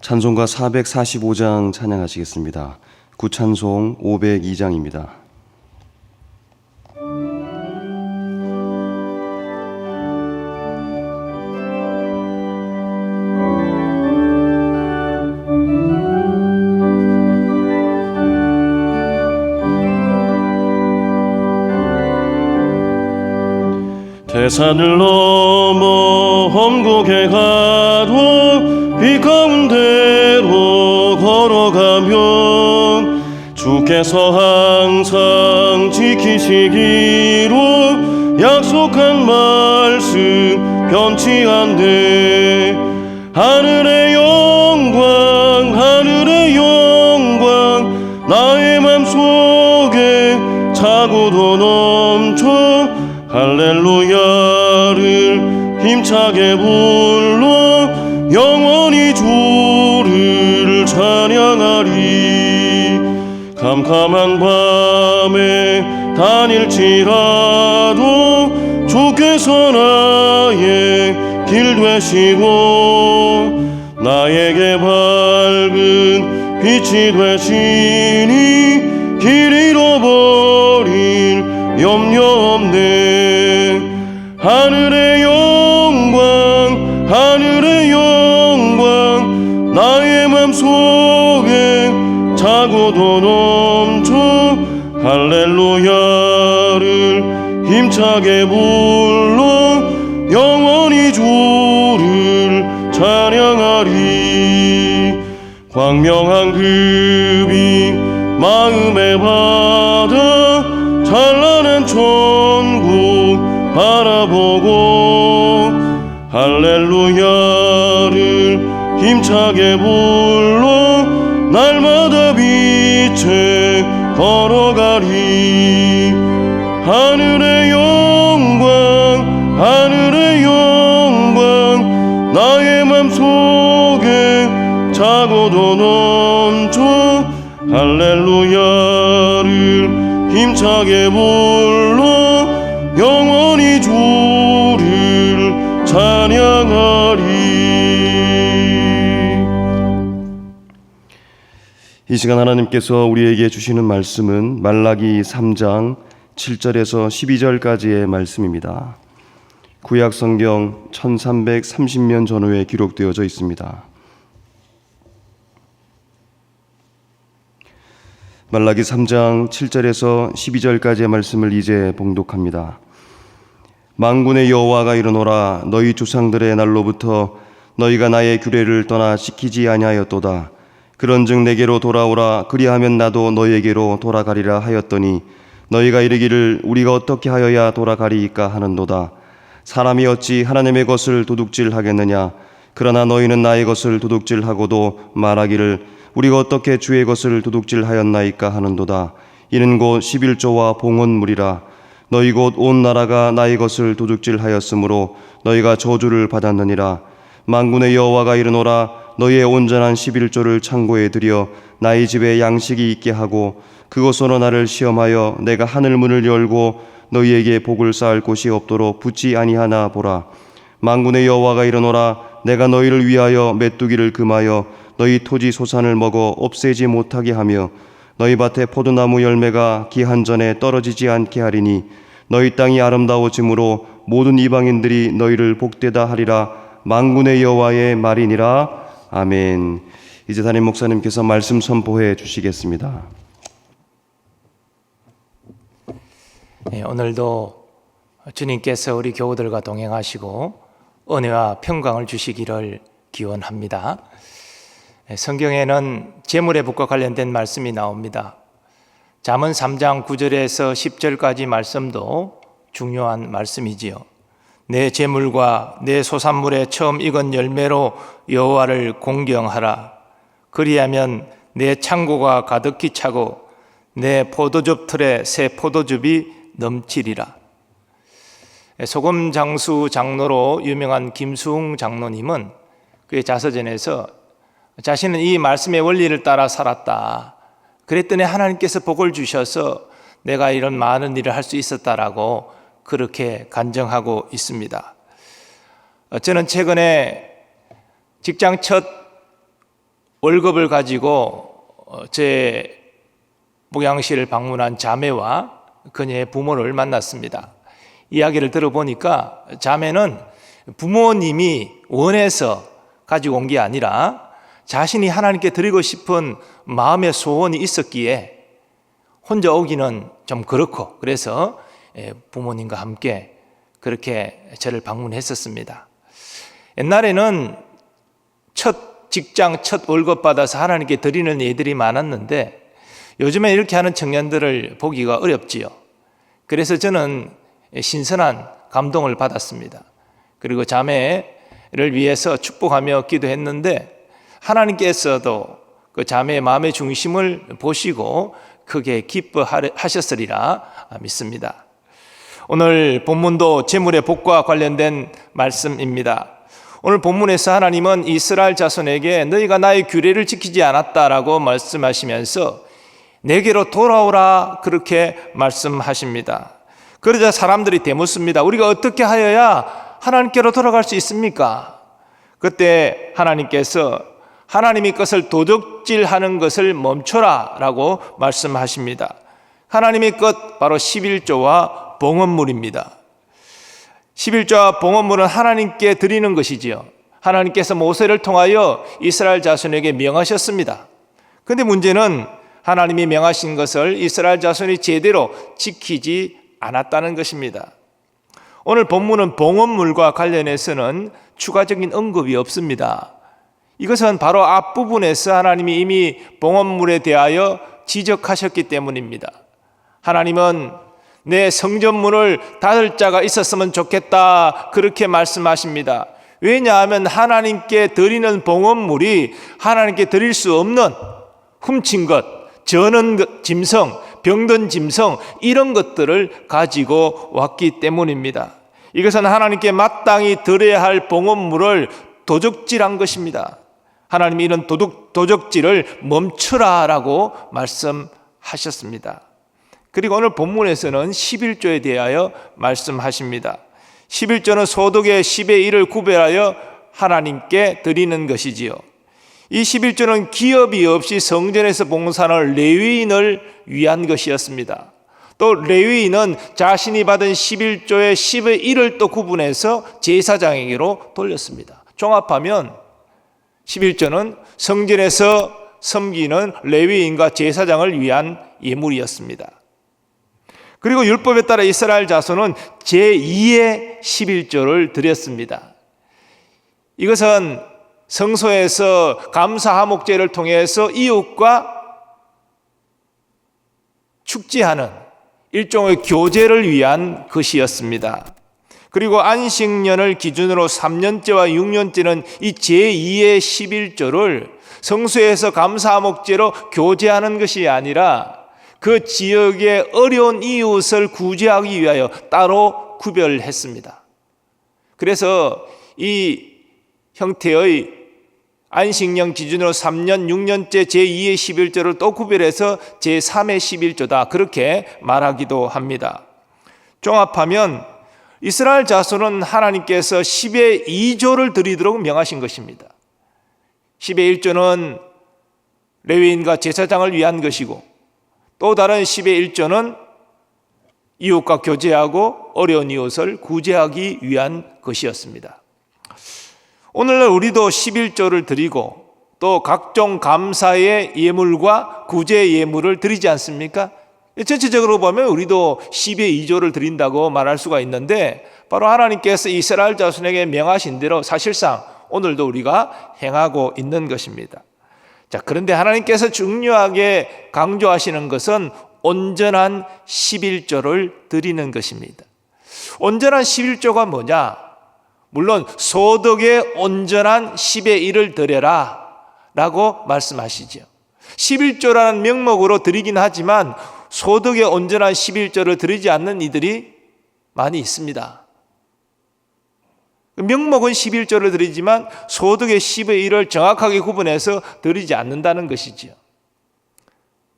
찬송가 445장 찬양하시겠습니다. 구찬송 502장입니다. 태산을 넘어 험곡에 가도 빛 가운데로 걸어가면 주께서 항상 지키시기로 약속한 말씀 변치 않네. 하늘의 영광 하늘의 영광 나의 맘속에 차고도 넘쳐 할렐루야를 힘차게 불러 영원히 주를 찬양하리. 캄캄한 밤에 다닐지라도 주께서 나의 길 되시고 나에게 밝은 빛이 되시니 길 잃어버릴 염려 없네. 하늘의 영광 하늘의 영광 나의 맘속에 차고도 넘쳐 할렐루야를 힘차게 불러 영원히 주를 찬양하리. 광명한 그 빛 마음에 받아 찬란한 천국 바라보고 할렐루야를 힘차게 불러 날마다 빛에 걸어가리. 하늘의 영광 하늘의 영광 나의 맘속에 차고도 넘쳐 할렐루야를 힘차게 불러 영원히 주를 찬양하리. 이 시간 하나님께서 우리에게 주시는 말씀은 말라기 3장 7절에서 12절까지의 말씀입니다. 구약 성경 1330년 전후에 기록되어져 있습니다. 말라기 3장 7절에서 12절까지의 말씀을 이제 봉독합니다. 만군의 여호와가 이르노라. 너희 조상들의 날로부터 너희가 나의 규례를 떠나 지키지 아니하였도다. 그런즉 내게로 돌아오라. 그리하면 나도 너희에게로 돌아가리라 하였더니 너희가 이르기를 우리가 어떻게 하여야 돌아가리이까 하는도다. 사람이 어찌 하나님의 것을 도둑질하겠느냐. 그러나 너희는 나의 것을 도둑질하고도 말하기를 우리가 어떻게 주의 것을 도둑질하였나이까 하는도다. 이는 곧 11조와 봉헌물이라. 너희 곧 온 나라가 나의 것을 도둑질하였으므로 너희가 저주를 받았느니라. 만군의 여호와가 이르노라. 너희의 온전한 11조를 창고에 들여 나의 집에 양식이 있게 하고 그것으로 나를 시험하여 내가 하늘 문을 열고 너희에게 복을 쌓을 곳이 없도록 붙지 아니하나 보라. 만군의 여호와가 이르노라. 내가 너희를 위하여 메뚜기를 금하여 너희 토지 소산을 먹어 없애지 못하게 하며 너희 밭에 포도나무 열매가 기한 전에 떨어지지 않게 하리니 너희 땅이 아름다워짐으로 모든 이방인들이 너희를 복되다 하리라. 만군의 여호와의 말이니라. 아멘. 이제 담임 목사님께서 말씀 선포해 주시겠습니다. 네, 오늘도 주님께서 우리 교우들과 동행하시고 은혜와 평강을 주시기를 기원합니다. 성경에는 재물의 붓과 관련된 말씀이 나옵니다. 잠언 3장 9절에서 10절까지 말씀도 중요한 말씀이지요. 내 재물과 내 소산물의 처음 익은 열매로 여호와를 공경하라. 그리하면 내 창고가 가득히 차고 내 포도즙 틀에 새 포도즙이 넘치리라. 소금 장수 장로로 유명한 김수웅 장로님은 그의 자서전에서 자신은 이 말씀의 원리를 따라 살았다. 그랬더니 하나님께서 복을 주셔서 내가 이런 많은 일을 할 수 있었다라고 그렇게 간증하고 있습니다. 저는 최근에 직장 첫 월급을 가지고 제 목양실을 방문한 자매와 그녀의 부모를 만났습니다. 이야기를 들어보니까 자매는 부모님이 원해서 가지고 온 게 아니라 자신이 하나님께 드리고 싶은 마음의 소원이 있었기에 혼자 오기는 좀 그렇고, 그래서 부모님과 함께 그렇게 저를 방문했었습니다. 옛날에는 첫 직장, 첫 월급 받아서 하나님께 드리는 예들이 많았는데 요즘에 이렇게 하는 청년들을 보기가 어렵지요. 그래서 저는 신선한 감동을 받았습니다. 그리고 자매를 위해서 축복하며 기도했는데 하나님께서도 그 자매의 마음의 중심을 보시고 크게 기뻐하셨으리라 믿습니다. 오늘 본문도 재물의 복과 관련된 말씀입니다. 오늘 본문에서 하나님은 이스라엘 자손에게 너희가 나의 규례를 지키지 않았다라고 말씀하시면서 내게로 돌아오라 그렇게 말씀하십니다. 그러자 사람들이 되묻습니다. 우리가 어떻게 하여야 하나님께로 돌아갈 수 있습니까? 그때 하나님께서 하나님의 것을 도둑질하는 것을 멈춰라 라고 말씀하십니다. 하나님의 것 바로 11조와 봉헌물입니다. 11조와 봉헌물은 하나님께 드리는 것이지요. 하나님께서 모세를 통하여 이스라엘 자손에게 명하셨습니다. 그런데 문제는 하나님이 명하신 것을 이스라엘 자손이 제대로 지키지 않았다는 것입니다. 오늘 본문은 봉헌물과 관련해서는 추가적인 언급이 없습니다. 이것은 바로 앞부분에서 하나님이 이미 봉헌물에 대하여 지적하셨기 때문입니다. 하나님은 내 성전문을 닫을 자가 있었으면 좋겠다 그렇게 말씀하십니다. 왜냐하면 하나님께 드리는 봉헌물이 하나님께 드릴 수 없는 훔친 것, 저는 짐승, 병든 짐승 이런 것들을 가지고 왔기 때문입니다. 이것은 하나님께 마땅히 드려야 할 봉헌물을 도적질한 것입니다. 하나님이 이런 도적질을 멈추라라고 말씀하셨습니다. 그리고 오늘 본문에서는 11조에 대하여 말씀하십니다. 11조는 소득의 10의 1을 구별하여 하나님께 드리는 것이지요. 이 11조는 기업이 없이 성전에서 봉사하는 레위인을 위한 것이었습니다. 또 레위인은 자신이 받은 11조의 10의 1을 또 구분해서 제사장에게로 돌렸습니다. 종합하면 11조는 성전에서 섬기는 레위인과 제사장을 위한 예물이었습니다. 그리고 율법에 따라 이스라엘 자손은 제2의 11조를 드렸습니다. 이것은 성소에서 감사하목제를 통해서 이웃과 축제하는 일종의 교제를 위한 것이었습니다. 그리고 안식년을 기준으로 3년째와 6년째는 이 제2의 11조를 성소에서 감사하목제로 교제하는 것이 아니라 그 지역의 어려운 이웃을 구제하기 위하여 따로 구별했습니다. 그래서 이 형태의 안식년 기준으로 3년, 6년째 제2의 11조를 또 구별해서 제3의 11조다 그렇게 말하기도 합니다. 종합하면 이스라엘 자손은 하나님께서 10의 2조를 드리도록 명하신 것입니다. 10의 1조는 레위인과 제사장을 위한 것이고 또 다른 10의 1조는 이웃과 교제하고 어려운 이웃을 구제하기 위한 것이었습니다. 오늘날 우리도 11조를 드리고 또 각종 감사의 예물과 구제 예물을 드리지 않습니까? 전체적으로 보면 우리도 10의 2조를 드린다고 말할 수가 있는데 바로 하나님께서 이스라엘 자손에게 명하신 대로 사실상 오늘도 우리가 행하고 있는 것입니다. 자, 그런데 하나님께서 중요하게 강조하시는 것은 온전한 11조를 드리는 것입니다. 온전한 11조가 뭐냐? 물론 소득의 온전한 10의 1을 드려라 라고 말씀하시죠. 11조라는 명목으로 드리긴 하지만 소득의 온전한 11조를 드리지 않는 이들이 많이 있습니다. 명목은 11조를 드리지만 소득의 10의 1을 정확하게 구분해서 드리지 않는다는 것이지요.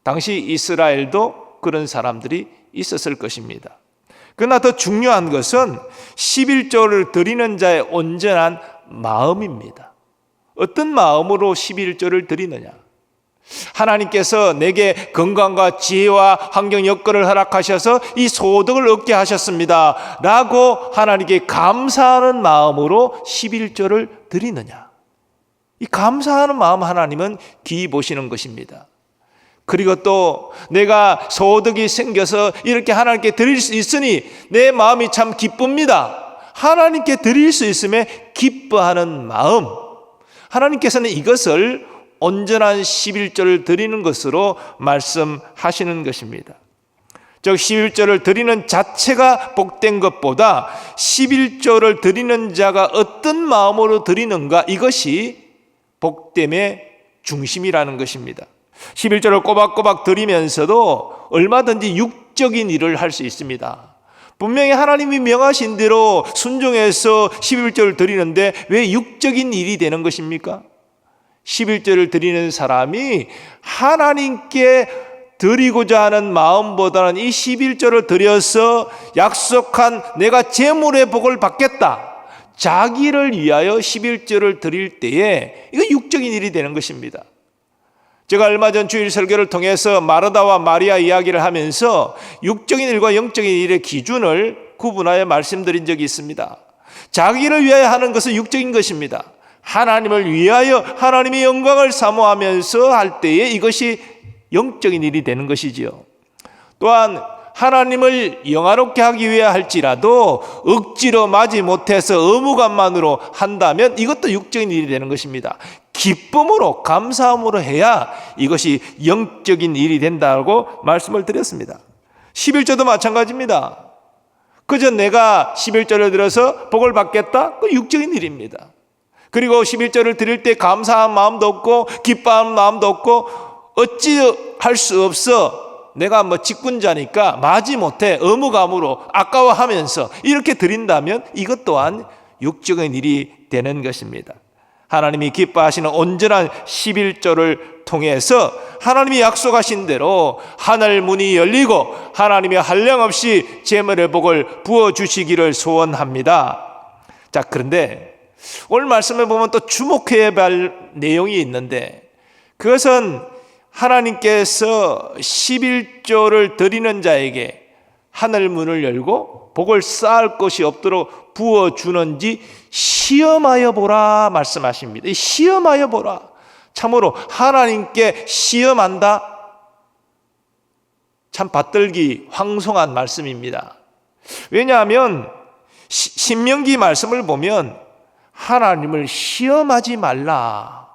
당시 이스라엘도 그런 사람들이 있었을 것입니다. 그러나 더 중요한 것은 11조를 드리는 자의 온전한 마음입니다. 어떤 마음으로 11조를 드리느냐? 하나님께서 내게 건강과 지혜와 환경 여건을 허락하셔서 이 소득을 얻게 하셨습니다 라고 하나님께 감사하는 마음으로 11조를 드리느냐? 이 감사하는 마음 하나님은 귀히 보시는 것입니다. 그리고 또 내가 소득이 생겨서 이렇게 하나님께 드릴 수 있으니 내 마음이 참 기쁩니다. 하나님께 드릴 수 있음에 기뻐하는 마음, 하나님께서는 이것을 온전한 11조를 드리는 것으로 말씀하시는 것입니다. 즉 11조를 드리는 자체가 복된 것보다 11조를 드리는 자가 어떤 마음으로 드리는가, 이것이 복됨의 중심이라는 것입니다. 11조를 꼬박꼬박 드리면서도 얼마든지 육적인 일을 할 수 있습니다. 분명히 하나님이 명하신 대로 순종해서 11조를 드리는데 왜 육적인 일이 되는 것입니까? 11조를 드리는 사람이 하나님께 드리고자 하는 마음보다는 이 11조를 드려서 약속한 내가 재물의 복을 받겠다, 자기를 위하여 11조를 드릴 때에 이거 육적인 일이 되는 것입니다. 제가 얼마 전 주일 설교를 통해서 마르다와 마리아 이야기를 하면서 육적인 일과 영적인 일의 기준을 구분하여 말씀드린 적이 있습니다. 자기를 위하여 하는 것은 육적인 것입니다. 하나님을 위하여 하나님의 영광을 사모하면서 할 때에 이것이 영적인 일이 되는 것이지요. 또한 하나님을 영화롭게 하기 위해 할지라도 억지로 마지 못해서 의무감만으로 한다면 이것도 육적인 일이 되는 것입니다. 기쁨으로 감사함으로 해야 이것이 영적인 일이 된다고 말씀을 드렸습니다. 11조도 마찬가지입니다. 그저 내가 11조를 들어서 복을 받겠다? 그 육적인 일입니다. 그리고 11조를 드릴 때 감사한 마음도 없고 기뻐하는 마음도 없고 어찌 할 수 없어, 내가 직분자니까 마지 못해 의무감으로 아까워하면서 이렇게 드린다면 이것 또한 육적인 일이 되는 것입니다. 하나님이 기뻐하시는 온전한 11조를 통해서 하나님이 약속하신 대로 하늘 문이 열리고 하나님의 한량없이 재물의 복을 부어주시기를 소원합니다. 자, 그런데 오늘 말씀에 보면 또 주목해야 할 내용이 있는데, 그것은 하나님께서 11조를 드리는 자에게 하늘 문을 열고 복을 쌓을 것이 없도록 부어주는지 시험하여 보라 말씀하십니다. 시험하여 보라. 참으로 하나님께 시험한다? 참 받들기 황송한 말씀입니다. 왜냐하면 신명기 말씀을 보면 하나님을 시험하지 말라,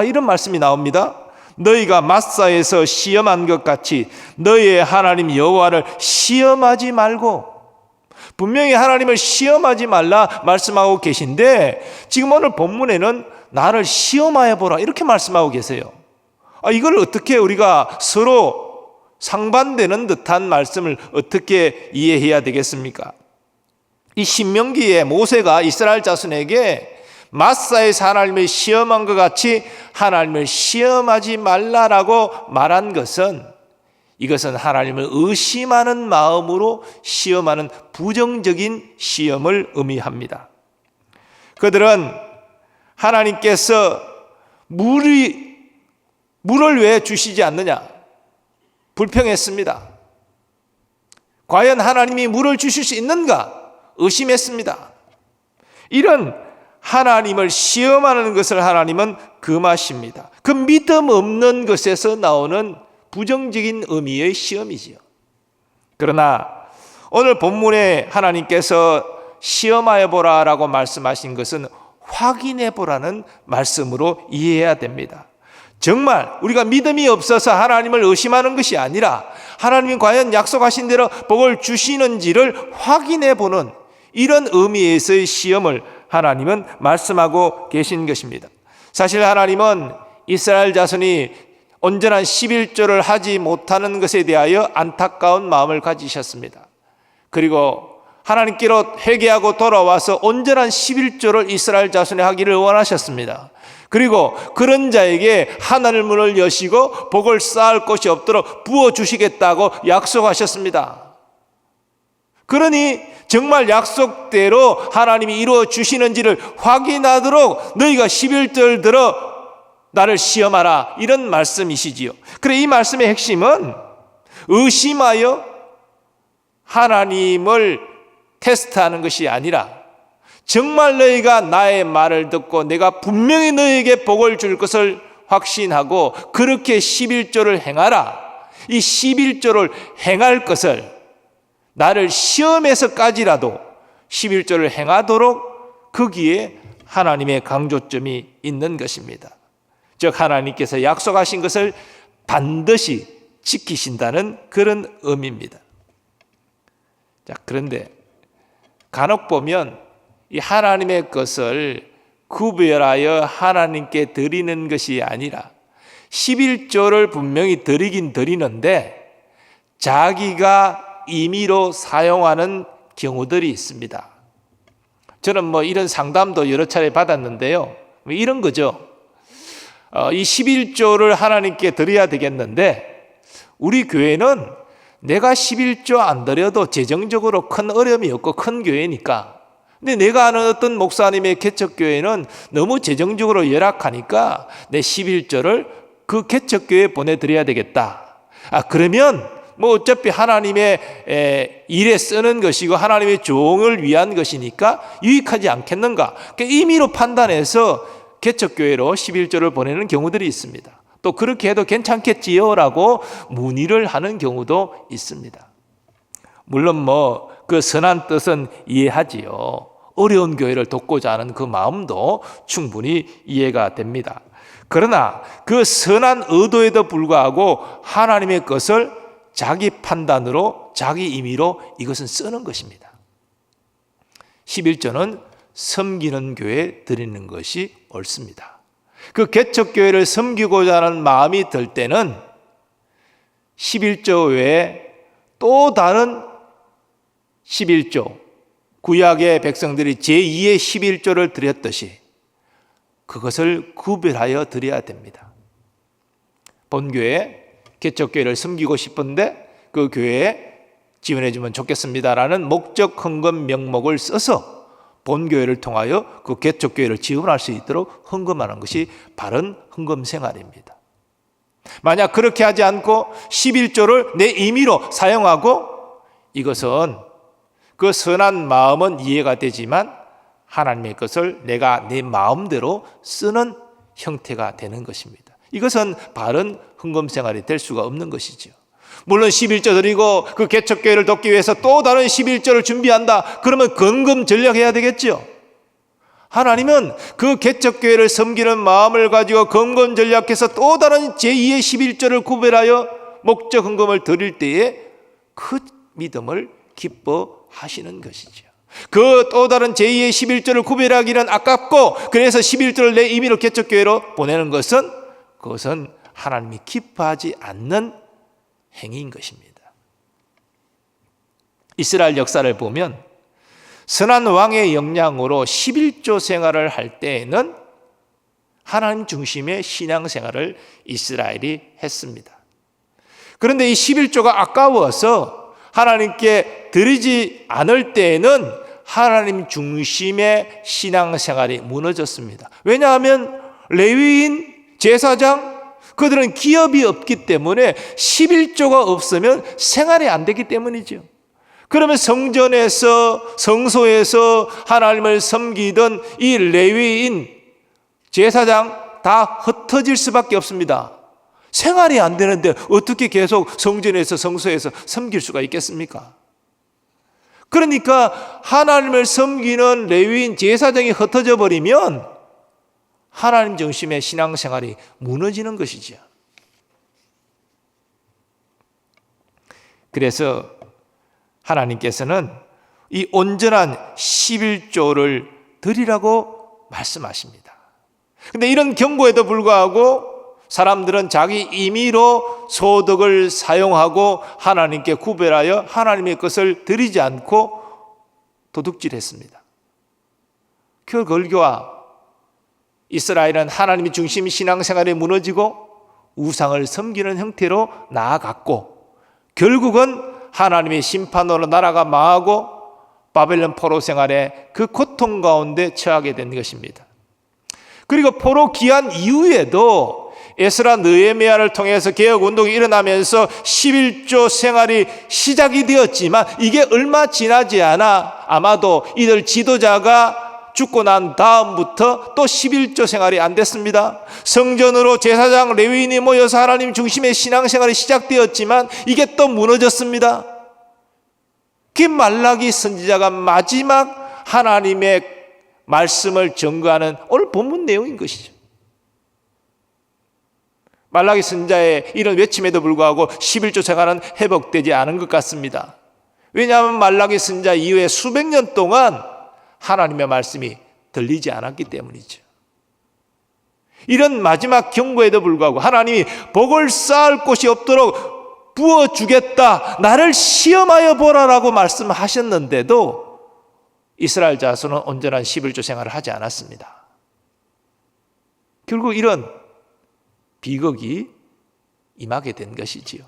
이런 말씀이 나옵니다. 너희가 마사에서 시험한 것 같이 너희의 하나님 여호와를 시험하지 말고, 분명히 하나님을 시험하지 말라 말씀하고 계신데 지금 오늘 본문에는 나를 시험하여 보라 이렇게 말씀하고 계세요. 이걸 어떻게 우리가 서로 상반되는 듯한 말씀을 어떻게 이해해야 되겠습니까? 이 신명기에 모세가 이스라엘 자손에게 마사에서 하나님을 시험한 것 같이 하나님을 시험하지 말라라고 말한 것은, 이것은 하나님을 의심하는 마음으로 시험하는 부정적인 시험을 의미합니다. 그들은 하나님께서 물을 왜 주시지 않느냐 불평했습니다. 과연 하나님이 물을 주실 수 있는가 의심했습니다. 이런 하나님을 시험하는 것을 하나님은 금하십니다. 그 믿음 없는 것에서 나오는 부정적인 의미의 시험이지요. 그러나 오늘 본문에 하나님께서 시험하여 보라라고 말씀하신 것은 확인해 보라는 말씀으로 이해해야 됩니다. 정말 우리가 믿음이 없어서 하나님을 의심하는 것이 아니라 하나님이 과연 약속하신 대로 복을 주시는지를 확인해 보는 이런 의미에서의 시험을 하나님은 말씀하고 계신 것입니다. 사실 하나님은 이스라엘 자손이 온전한 11조를 하지 못하는 것에 대하여 안타까운 마음을 가지셨습니다. 그리고 하나님께로 회개하고 돌아와서 온전한 11조를 이스라엘 자손이 하기를 원하셨습니다. 그리고 그런 자에게 하늘 문을 여시고 복을 쌓을 것이 없도록 부어주시겠다고 약속하셨습니다. 그러니 정말 약속대로 하나님이 이루어 주시는지를 확인하도록 너희가 11절 들어 나를 시험하라, 이런 말씀이시지요. 그래, 이 말씀의 핵심은 의심하여 하나님을 테스트하는 것이 아니라 정말 너희가 나의 말을 듣고 내가 분명히 너희에게 복을 줄 것을 확신하고 그렇게 11조를 행하라. 이 11조를 행할 것을 나를 시험해서까지라도 11조를 행하도록 거기에 하나님의 강조점이 있는 것입니다. 즉 하나님께서 약속하신 것을 반드시 지키신다는 그런 의미입니다. 자, 그런데 간혹 보면 이 하나님의 것을 구별하여 하나님께 드리는 것이 아니라 11조를 분명히 드리긴 드리는데 자기가 임의로 사용하는 경우들이 있습니다. 저는 이런 상담도 여러 차례 받았는데요. 이런 거죠. 이 11조를 하나님께 드려야 되겠는데 우리 교회는 내가 11조 안 드려도 재정적으로 큰 어려움이 없고 큰 교회니까, 근데 내가 아는 어떤 목사님의 개척교회는 너무 재정적으로 열악하니까 내 11조를 그 개척교회에 보내드려야 되겠다. 그러면 어차피 하나님의 일에 쓰는 것이고 하나님의 종을 위한 것이니까 유익하지 않겠는가. 그러니까 임의로 판단해서 개척교회로 11조를 보내는 경우들이 있습니다. 또 그렇게 해도 괜찮겠지요 라고 문의를 하는 경우도 있습니다. 물론 그 선한 뜻은 이해하지요. 어려운 교회를 돕고자 하는 그 마음도 충분히 이해가 됩니다. 그러나 그 선한 의도에도 불구하고 하나님의 것을 자기 판단으로 자기 임의로 이것은 쓰는 것입니다. 11조는 섬기는 교회에 드리는 것이 옳습니다. 그 개척교회를 섬기고자 하는 마음이 들 때는 11조 외에 또 다른 11조, 구약의 백성들이 제2의 11조를 드렸듯이 그것을 구별하여 드려야 됩니다. 본교회 개척교회를 섬기고 싶은데 그 교회에 지원해 주면 좋겠습니다라는 목적 헌금 명목을 써서 본교회를 통하여 그 개척교회를 지원할 수 있도록 헌금하는 것이 바른 헌금 생활입니다. 만약 그렇게 하지 않고 11조를 내 임의로 사용하고, 이것은 그 선한 마음은 이해가 되지만 하나님의 것을 내가 내 마음대로 쓰는 형태가 되는 것입니다. 이것은 바른 헌금 생활이 될 수가 없는 것이죠. 물론 11조 드리고 그 개척교회를 돕기 위해서 또 다른 11조를 준비한다. 그러면 건금 전략해야 되겠죠. 하나님은 그 개척교회를 섬기는 마음을 가지고 건금 전략해서 또 다른 제2의 11조를 구별하여 목적 헌금을 드릴 때에 그 믿음을 기뻐하시는 것이죠. 그 또 다른 제2의 11조를 구별하기는 아깝고 그래서 11조를 내 임의로 개척교회로 보내는 것은 그것은 하나님이 기뻐하지 않는 행위인 것입니다. 이스라엘 역사를 보면 선한 왕의 영향으로 11조 생활을 할 때에는 하나님 중심의 신앙생활을 이스라엘이 했습니다. 그런데 이 11조가 아까워서 하나님께 드리지 않을 때에는 하나님 중심의 신앙생활이 무너졌습니다. 왜냐하면 레위인, 제사장, 그들은 기업이 없기 때문에 11조가 없으면 생활이 안 되기 때문이죠. 그러면 성전에서, 성소에서 하나님을 섬기던 이 레위인, 제사장 다 흩어질 수밖에 없습니다. 생활이 안 되는데 어떻게 계속 성전에서, 성소에서 섬길 수가 있겠습니까? 그러니까 하나님을 섬기는 레위인, 제사장이 흩어져 버리면 하나님 중심의 신앙생활이 무너지는 것이죠. 그래서 하나님께서는 이 온전한 11조를 드리라고 말씀하십니다. 그런데 이런 경고에도 불구하고 사람들은 자기 임의로 소득을 사용하고 하나님께 구별하여 하나님의 것을 드리지 않고 도둑질했습니다. 결과가 이스라엘은 하나님이 중심 신앙생활에 무너지고 우상을 섬기는 형태로 나아갔고 결국은 하나님의 심판으로 나라가 망하고 바벨론 포로 생활의 그 고통 가운데 처하게 된 것입니다. 그리고 포로 귀환 이후에도 에스라 느헤미야를 통해서 개혁운동이 일어나면서 11조 생활이 시작이 되었지만 이게 얼마 지나지 않아 아마도 이들 지도자가 죽고 난 다음부터 또 11조 생활이 안 됐습니다. 성전으로 제사장 레위인이 모여서 하나님 중심의 신앙생활이 시작되었지만 이게 또 무너졌습니다. 그 말라기 선지자가 마지막 하나님의 말씀을 증거하는 오늘 본문 내용인 것이죠. 말라기 선지자의 이런 외침에도 불구하고 11조 생활은 회복되지 않은 것 같습니다. 왜냐하면 말라기 선지자 이후에 수백 년 동안 하나님의 말씀이 들리지 않았기 때문이죠. 이런 마지막 경고에도 불구하고 하나님이 복을 쌓을 곳이 없도록 부어주겠다, 나를 시험하여 보라라고 말씀하셨는데도 이스라엘 자손은 온전한 11조 생활을 하지 않았습니다. 결국 이런 비극이 임하게 된 것이지요.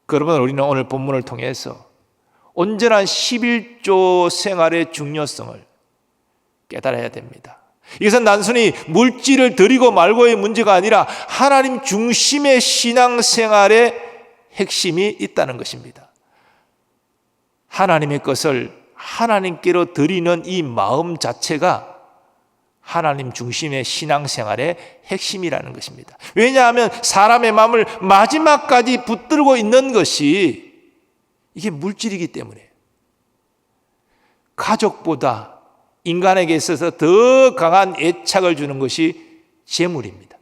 그러면 우리는 오늘 본문을 통해서 온전한 11조 생활의 중요성을 깨달아야 됩니다. 이것은 단순히 물질을 드리고 말고의 문제가 아니라 하나님 중심의 신앙생활의 핵심이 있다는 것입니다. 하나님의 것을 하나님께로 드리는 이 마음 자체가 하나님 중심의 신앙생활의 핵심이라는 것입니다. 왜냐하면 사람의 마음을 마지막까지 붙들고 있는 것이 이게 물질이기 때문에 가족보다 인간에게 있어서 더 강한 애착을 주는 것이 재물입니다.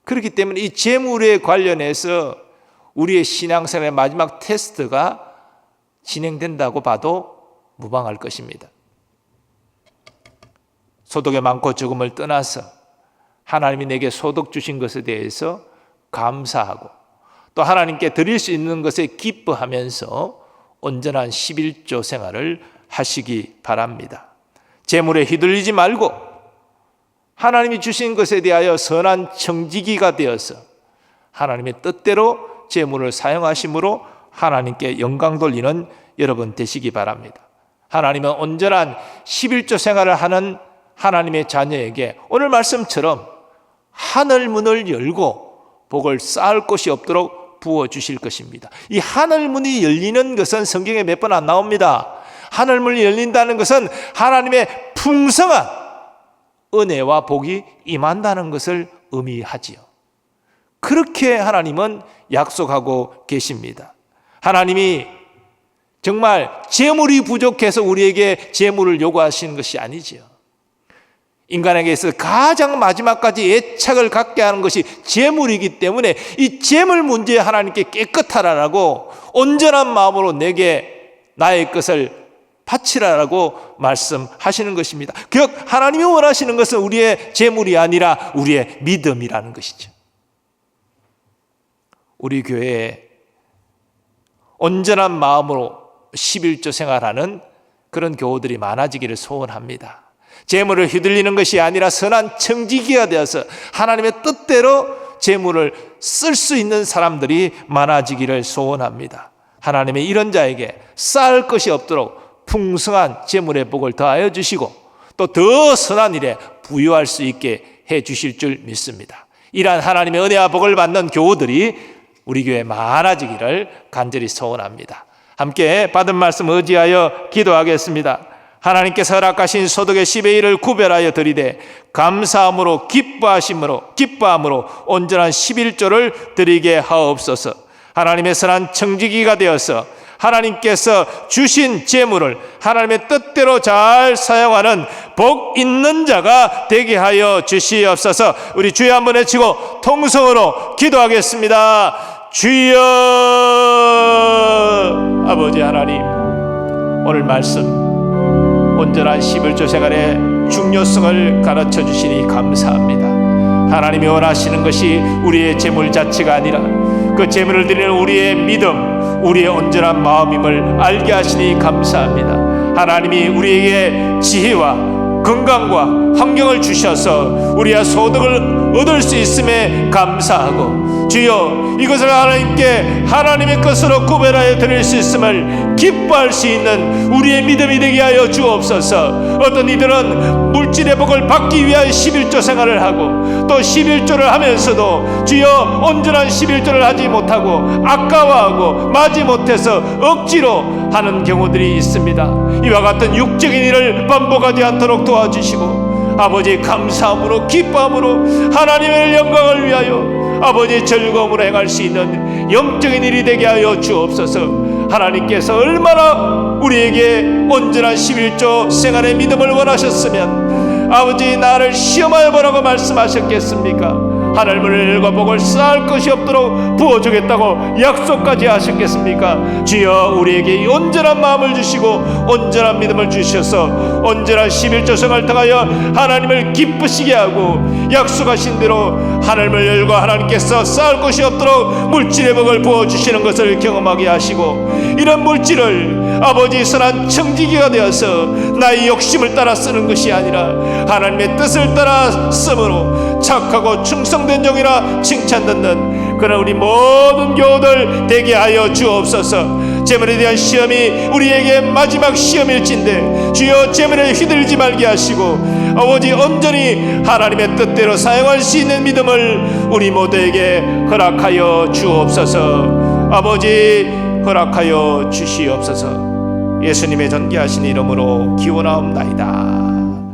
그렇기 때문에 이 재물에 관련해서 우리의 신앙생활의 마지막 테스트가 진행된다고 봐도 무방할 것입니다. 소득의 많고 적음을 떠나서 하나님이 내게 소득 주신 것에 대해서 감사하고 또 하나님께 드릴 수 있는 것에 기뻐하면서 온전한 11조 생활을 하시기 바랍니다. 재물에 휘둘리지 말고 하나님이 주신 것에 대하여 선한 청지기가 되어서 하나님의 뜻대로 재물을 사용하심으로 하나님께 영광 돌리는 여러분 되시기 바랍니다. 하나님은 온전한 11조 생활을 하는 하나님의 자녀에게 오늘 말씀처럼 하늘 문을 열고 복을 쌓을 곳이 없도록 부어주실 것입니다. 이 하늘 문이 열리는 것은 성경에 몇 번 안 나옵니다. 하늘 문이 열린다는 것은 하나님의 풍성한 은혜와 복이 임한다는 것을 의미하지요. 그렇게 하나님은 약속하고 계십니다. 하나님이 정말 재물이 부족해서 우리에게 재물을 요구하시는 것이 아니지요. 인간에게 있어서 가장 마지막까지 애착을 갖게 하는 것이 재물이기 때문에 이 재물 문제에 하나님께 깨끗하라라고 온전한 마음으로 내게 나의 것을 바치라라고 말씀하시는 것입니다. 즉 하나님이 원하시는 것은 우리의 재물이 아니라 우리의 믿음이라는 것이죠. 우리 교회에 온전한 마음으로 11조 생활하는 그런 교우들이 많아지기를 소원합니다. 재물을 휘둘리는 것이 아니라 선한 청지기가 되어서 하나님의 뜻대로 재물을 쓸 수 있는 사람들이 많아지기를 소원합니다. 하나님의 이런 자에게 쌓을 것이 없도록 풍성한 재물의 복을 더하여 주시고 또 더 선한 일에 부유할 수 있게 해 주실 줄 믿습니다. 이러한 하나님의 은혜와 복을 받는 교우들이 우리 교회에 많아지기를 간절히 소원합니다. 함께 받은 말씀 의지하여 기도하겠습니다. 하나님께서 허락하신 소득의 10의 1을 구별하여 드리되 감사함으로 기뻐함으로 온전한 11조를 드리게 하옵소서. 하나님의 선한 청지기가 되어서 하나님께서 주신 재물을 하나님의 뜻대로 잘 사용하는 복 있는 자가 되게 하여 주시옵소서. 우리 주여 한번 외치고 통성으로 기도하겠습니다. 주여. 아버지 하나님, 오늘 말씀 온전한 11조 생활의 중요성을 가르쳐 주시니 감사합니다. 하나님이 원하시는 것이 우리의 재물 자체가 아니라 그 재물을 드리는 우리의 믿음, 우리의 온전한 마음임을 알게 하시니 감사합니다. 하나님이 우리에게 지혜와 건강과 환경을 주셔서 우리가 소득을 얻을 수 있음에 감사하고 주여 이것을 하나님께 하나님의 것으로 구별하여 드릴 수 있음을 기뻐할 수 있는 우리의 믿음이 되게 하여 주옵소서. 어떤 이들은 물질의 복을 받기 위하여 11조 생활을 하고 또 11조를 하면서도 주여 온전한 11조를 하지 못하고 아까워하고 마지 못해서 억지로 하는 경우들이 있습니다. 이와 같은 육적인 일을 반복하지 않도록 도와주시고 아버지 감사함으로 기뻐함으로 하나님의 영광을 위하여 아버지 즐거움으로 행할 수 있는 영적인 일이 되게 하여 주옵소서. 하나님께서 얼마나 우리에게 온전한 11조 생활의 믿음을 원하셨으면 아버지 나를 시험하여 보라고 말씀하셨겠습니까? 하늘문을 열고 복을 쌓을 것이 없도록 부어주겠다고 약속까지 하셨겠습니까? 주여 우리에게 이 온전한 마음을 주시고 온전한 믿음을 주셔서 온전한 11조 생활을 통하여 하나님을 기쁘시게 하고 약속하신 대로 하늘문을 열고 하나님께서 쌓을 것이 없도록 물질의 복을 부어주시는 것을 경험하게 하시고 이런 물질을 아버지 선한 청지기가 되어서 나의 욕심을 따라 쓰는 것이 아니라 하나님의 뜻을 따라 쓰므로 착하고 충성된 종이라 칭찬받는 그런 우리 모든 교우들 되게 하여 주옵소서. 재물에 대한 시험이 우리에게 마지막 시험일진데 주여 재물에 휘둘리지 말게 하시고 아버지 온전히 하나님의 뜻대로 사용할 수 있는 믿음을 우리 모두에게 허락하여 주옵소서. 아버지 허락하여 주시옵소서. 예수님의 존귀하신 이름으로 기원하옵나이다.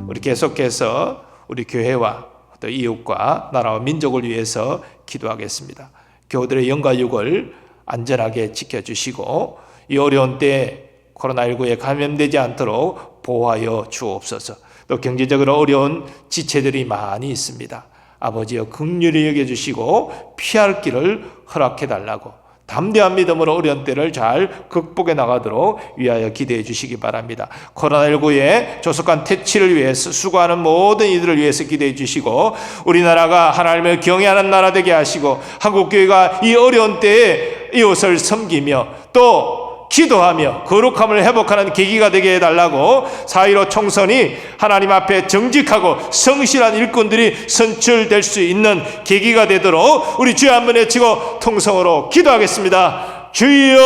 우리 계속해서 우리 교회와 또 이웃과 나라와 민족을 위해서 기도하겠습니다. 교우들의 영과 육을 안전하게 지켜주시고 이 어려운 때 코로나19에 감염되지 않도록 보호하여 주옵소서. 또 경제적으로 어려운 지체들이 많이 있습니다. 아버지여 긍휼히 여겨주시고 피할 길을 허락해달라고 담대한 믿음으로 어려운 때를 잘 극복해 나가도록 위하여 기도해 주시기 바랍니다. 코로나19의 조속한 퇴치를 위해서 수고하는 모든 이들을 위해서 기도해 주시고 우리나라가 하나님을 경외하는 나라 되게 하시고 한국교회가 이 어려운 때에 이웃을 섬기며 또 기도하며 거룩함을 회복하는 계기가 되게 해달라고 4.15 총선이 하나님 앞에 정직하고 성실한 일꾼들이 선출될 수 있는 계기가 되도록 우리 주여 한번 외치고 통성으로 기도하겠습니다. 주여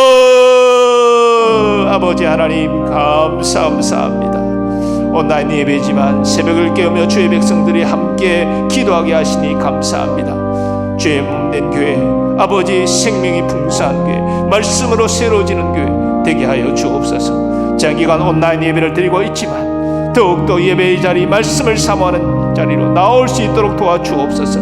아버지 하나님 감사합니다. 온라인 예배지만 새벽을 깨우며 주의 백성들이 함께 기도하게 하시니 감사합니다. 주의 몸된 교회 아버지 생명이 풍성한 교회 말씀으로 새로워지는 교회 되게 하여 주옵소서. 장기간 온라인 예배를 드리고 있지만 더욱더 예배의 자리 말씀을 사모하는 자리로 나올 수 있도록 도와주옵소서.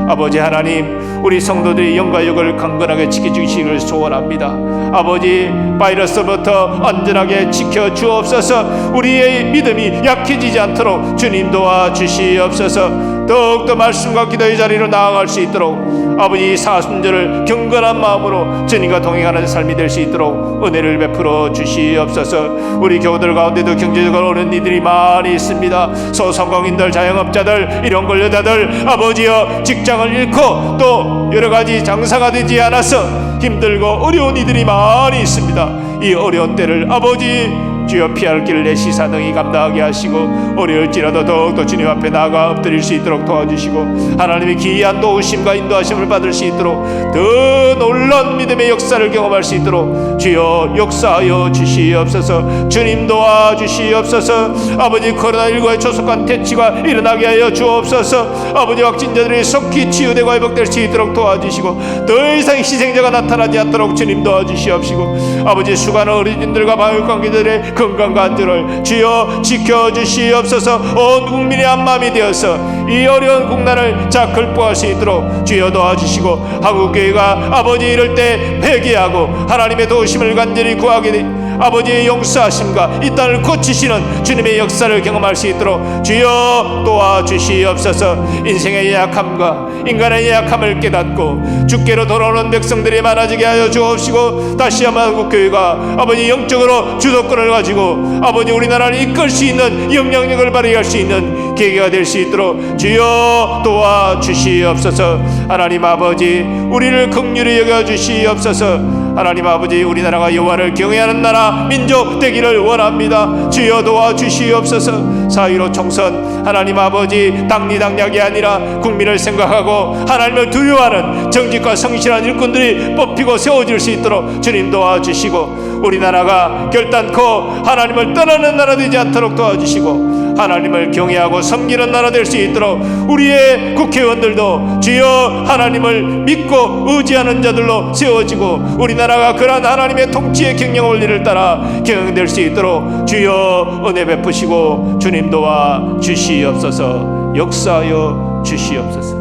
아버지 하나님 우리 성도들의 영과 육을 강건하게 지켜주시기를 소원합니다. 아버지 바이러스부터 안전하게 지켜주옵소서. 우리의 믿음이 약해지지 않도록 주님 도와주시옵소서. 더욱더 말씀과 기도의 자리로 나아갈 수 있도록 아버지 사순절을 경건한 마음으로 주님과 동행하는 삶이 될 수 있도록 은혜를 베풀어 주시옵소서. 우리 교우들 가운데도 경제적으로 어려운 이들이 많이 있습니다. 소상공인들 자영업자들 이런 권리자들 아버지여 직장을 잃고 또 여러가지 장사가 되지 않아서 힘들고 어려운 이들이 많이 있습니다. 이 어려운 때를 아버지 주여 피할 길을 내 시사능히 감당하게 하시고 어려울지라도 더욱더 주님 앞에 나아가 엎드릴 수 있도록 도와주시고 하나님의 기이한 도우심과 인도하심을 받을 수 있도록 더 놀라운 믿음의 역사를 경험할 수 있도록 주여 역사하여 주시옵소서. 주님 도와주시옵소서. 아버지 코로나19의 조속한 퇴치가 일어나게 하여 주옵소서. 아버지 확진자들이 속히 치유되고 회복될 수 있도록 도와주시고 더 이상 희생자가 나타나지 않도록 주님 도와주시옵시고 아버지 수많은 어린이들과 방역관계들의 건강과 안전을 주여 지켜주시옵소서. 온 국민의 한마음이 되어서 이 어려운 국난을 잘 극복할 수 있도록 주여 도와주시고 한국교회가 아버지 이럴 때 회개하고 하나님의 도우심을 간절히 구하게 되 아버지의 용서하심과 이 땅을 고치시는 주님의 역사를 경험할 수 있도록 주여 도와주시옵소서. 인생의 약함과 인간의 약함을 깨닫고 주께로 돌아오는 백성들이 많아지게 하여 주옵시고 다시 한번 한국교회가 아버지 영적으로 주도권을 가지고 아버지 우리나라를 이끌 수 있는 영향력을 발휘할 수 있는 계기가 될 수 있도록 주여 도와주시옵소서. 하나님 아버지 우리를 긍휼히 여겨주시옵소서. 하나님 아버지, 우리나라가 여호와를 경외하는 나라 민족 되기를 원합니다. 주여 도와주시옵소서. 4.15 총선 하나님 아버지 당리당략이 아니라 국민을 생각하고 하나님을 두려워하는 정직과 성실한 일꾼들이 뽑히고 세워질 수 있도록 주님 도와주시고, 우리나라가 결단코 하나님을 떠나는 나라 되지 않도록 도와주시고, 하나님을 경외하고 섬기는 나라 될 수 있도록 우리의 국회의원들도 주여 하나님을 믿고 의지하는 자들로 세워지고, 우리나라가 그러한 하나님의 통치의 경영 원리를 따라 경영될 수 있도록 주여 은혜 베푸시고 주님 도와 주시옵소서. 역사하여 주시옵소서.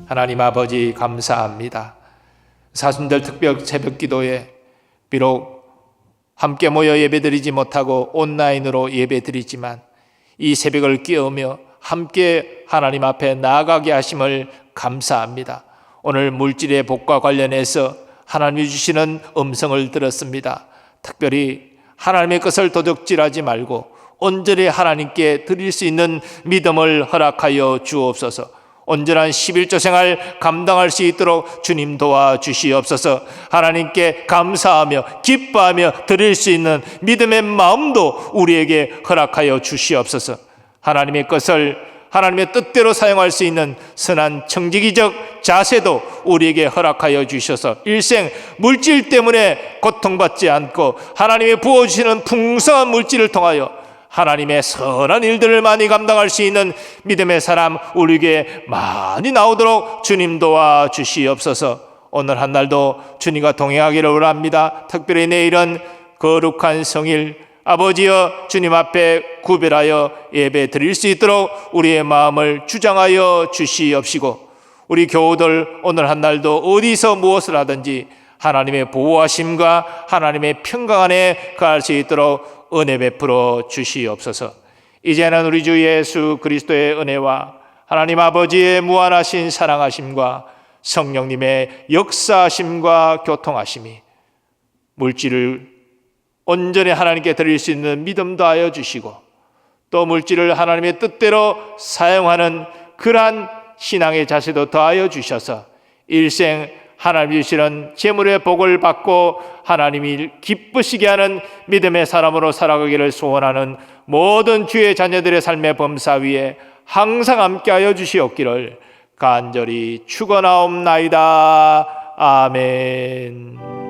하나님 아버지, 감사합니다. 사순절 특별 새벽 기도에 비록 함께 모여 예배드리지 못하고 온라인으로 예배드리지만 이 새벽을 깨우며 함께 하나님 앞에 나아가게 하심을 감사합니다. 오늘 물질의 복과 관련해서 하나님이 주시는 음성을 들었습니다. 특별히 하나님의 것을 도둑질하지 말고 온전히 하나님께 드릴 수 있는 믿음을 허락하여 주옵소서. 온전한 11조 생활 감당할 수 있도록 주님 도와주시옵소서. 하나님께 감사하며 기뻐하며 드릴 수 있는 믿음의 마음도 우리에게 허락하여 주시옵소서. 하나님의 것을 하나님의 뜻대로 사용할 수 있는 선한 청지기적 자세도 우리에게 허락하여 주셔서 일생 물질 때문에 고통받지 않고 하나님의 부어주시는 풍성한 물질을 통하여 하나님의 선한 일들을 많이 감당할 수 있는 믿음의 사람 우리에게 많이 나오도록 주님 도와주시옵소서. 오늘 한 날도 주님과 동행하기를 원합니다. 특별히 내일은 거룩한 성일, 아버지여 주님 앞에 구별하여 예배 드릴 수 있도록 우리의 마음을 주장하여 주시옵시고, 우리 교우들 오늘 한 날도 어디서 무엇을 하든지 하나님의 보호하심과 하나님의 평강 안에 거할 수 있도록 은혜 베풀어 주시옵소서. 이제는 우리 주 예수 그리스도의 은혜와 하나님 아버지의 무한하신 사랑하심과 성령님의 역사하심과 교통하심이 물질을 온전히 하나님께 드릴 수 있는 믿음도 하여 주시고, 또 물질을 하나님의 뜻대로 사용하는 그러한 신앙의 자세도 더하여 주셔서 일생 하나님이 주시는 재물의 복을 받고 하나님이 기쁘시게 하는 믿음의 사람으로 살아가기를 소원하는 모든 주의 자녀들의 삶의 범사 위에 항상 함께하여 주시옵기를 간절히 축원하옵나이다. 아멘.